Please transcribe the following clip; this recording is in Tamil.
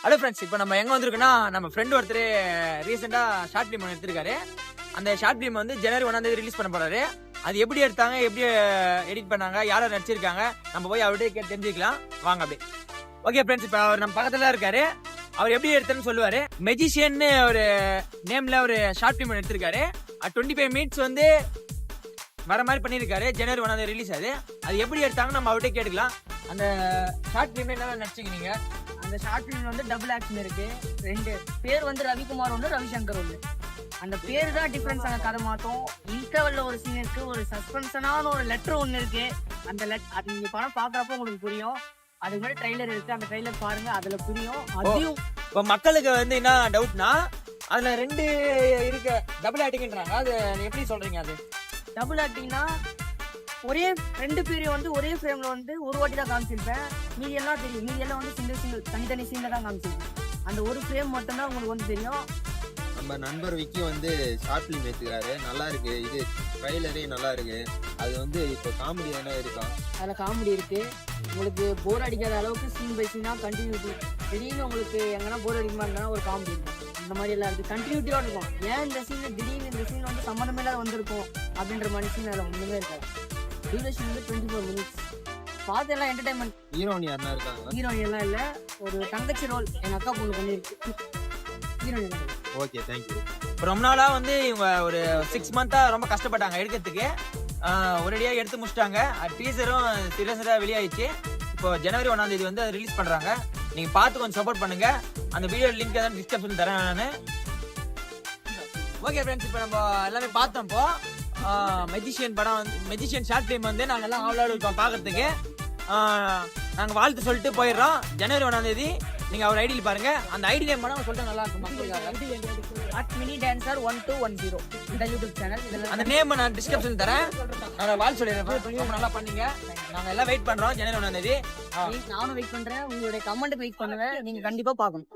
ஹலோ ஃப்ரெண்ட்ஸ், இப்போ நம்ம எங்கே வந்திருக்கோன்னா நம்ம ஃப்ரெண்டு ஒருத்தர் ரீசெண்டாக ஷார்ட் ஃபிலிம் ஒன்று எடுத்திருக்காரு. அந்த ஷார்ட் ஃபிலிம் வந்து ஜனவரி 1 ரிலீஸ் பண்ண போறாரு. அது எப்படி எடுத்தாங்க, எப்படி எடிட் பண்ணாங்க, யாரை நடிச்சிருக்காங்க, நம்ம போய் அவர்கிட்ட தெரிஞ்சுக்கலாம் வாங்க. அப்படியே ஓகே ஃப்ரெண்ட்ஸ், இப்போ அவர் நம்ம பக்கத்துல இருக்காரு. அவர் எப்படி எடுத்தேன்னு சொல்லுவாரு. மெஜிஷியன் ஒரு நேம்ல ஒரு ஷார்ட் ஃபிலிம் எடுத்திருக்காரு. 25 மினிட்ஸ் வந்து வர மாதிரி பண்ணியிருக்காரு. ஜனவரி 1 ரிலீஸ் ஆகுது. அது எப்படி எடுத்தாங்க நம்ம அவர்கிட்ட கேட்டுக்கலாம். அந்த ஷார்ட் ஃபிலிம் என்ன நடிச்சிங்க நீங்க? அந்த ஷார்ட் ஃபிலிம் வந்து டபுள் ஆக்ஷன் இருக்கு. ரெண்டு பேர் வந்து ரவிக்குமார் ஒன்று, ரவிசங்கர் ஒன்று. அந்த பேர் தான் டிஃபரன்ஸ். அந்த கதை மாத்தம். இன்டர்வல்ல ஒரு சீன் இருக்கு, ஒரு சஸ்பென்ஷனான ஒரு லெட்டர் ஒன்று இருக்கு. அது நீங்க படம் பாக்குறப்ப உங்களுக்கு புரியும். அதுக்கு முன்னாடி ட்ரைலர் இருக்கு, அந்த ட்ரைலர் பாருங்க, அதுல புரியும். அதையும் இப்போ மக்களுக்கு வந்து என்ன டவுட்னா, அதுல 2 இருக்கு டபுள் ஆக்டிங்ன்றாங்க. அது எப்படி சொல்றீங்க? அது டபுள் ஆக்டிங்னா ஒரே 2 பேரையும் வந்து ஒரே ஃப்ரேம்ல வந்து ஒரு வாட்டி தான் காமிச்சிருப்பேன். மீதி எல்லாம் தெரியும். மீதி எல்லாம் வந்து சிங்கிள் தனித்தனி சீன்ல தான் காமிச்சிருப்பேன். அந்த ஒரு ஃப்ரேம் மட்டும் தான் உங்களுக்கு வந்து தெரியும். நம்ம நண்பர் விக்கி வந்து ஷார்ட் ஃபிலிம் எடுத்துக்கிறாரு. நல்லா இருக்கு. இது ட்ரைலரே நல்லா இருக்கு. அது வந்து இப்போ காமெடி என்ன இருக்கா? அதில் காமெடி இருக்கு. உங்களுக்கு போர் அடிக்காத அளவுக்கு சீன் பை சீனா கண்டினியூட்டி. திடீர்னு உங்களுக்கு எங்கன்னா போர் அடிக்குமா இருந்தா ஒரு காமெடி இருக்கும். இந்த மாதிரி எல்லாம் இருக்கு. கண்டினியூட்டியோட இருக்கும். ஏன் இந்த சீன் திடீர்னு இந்த சீன் வந்து சம்மந்தமே இல்லாத வந்திருக்கும் அப்படின்ற மாதிரி சீன் அதில் ஒன்றுமே இருக்காது. டியூரேஷன் வந்து 24 மினிட்ஸ். பார்த்து எல்லாம் என்டர்டைன்மெண்ட். ஹீரோயின் யாருன்னா இருக்காங்க? ஹீரோயின் எல்லாம் இல்லை, ஒரு தங்கச்சி ரோல் எங்கள் அக்கா பொண்ணு பண்ணியிருக்கு. Heroine okay, thank you. ரொம்ப நாளா வந்து இவங்க ஒரு 6 மந்த்தா ரொம்ப கஷ்டப்பட்டாங்க எடுக்கிறதுக்கு. ஒரேடியாக எடுத்து முடிச்சிட்டாங்க. டீசரும் சீரியஸாக வெளியாயிடுச்சு. இப்போ ஜனவரி 1 வந்து அதை ரிலீஸ் பண்றாங்க. நீங்க பார்த்து கொஞ்சம் சப்போர்ட் பண்ணுங்க. அந்த வீடியோ லிங்க் தான் டிஸ்கிரிப்ஷன் தரேன் நான். ஓகே ஃப்ரெண்ட்ஸ், இப்போ நம்ம எல்லாமே பார்த்தோம். இப்போ மெஜிஷியன் படம் வந்து மெஜிஷியன் ஷார்ட் ஃபிலிம் வந்து நாங்கள் எல்லாம் ஆவலோடு இருக்கோம் பார்க்கறதுக்கு. நாங்கள் வாழ்த்து சொல்லிட்டு போயிடுறோம். ஜனவரி 1 நீங்கள் அவர் ஐடியில் பாருங்க. அந்த ஐடி நேம் பண்ணால் சொல்லிட்டு நல்லா இருக்கும் மக்களுக்காக. மினி டான்சர் 1210 இந்த யூடியூப் சேனல். அந்த நேம் நான் டிஸ்கிரிப்ஷன் தரேன். நான் வாழ்த்து சொல்லிடுறேன். ரொம்ப நல்லா பண்ணீங்க. நாங்கள் எல்லாம் வெயிட் பண்ணுறோம் ஜனவரி 1. நானும் வெயிட் பண்றேன். உங்களுடைய கமெண்ட்டுக்கு வெயிட் பண்ணுவேன். நீங்க கண்டிப்பா பார்க்கணும்.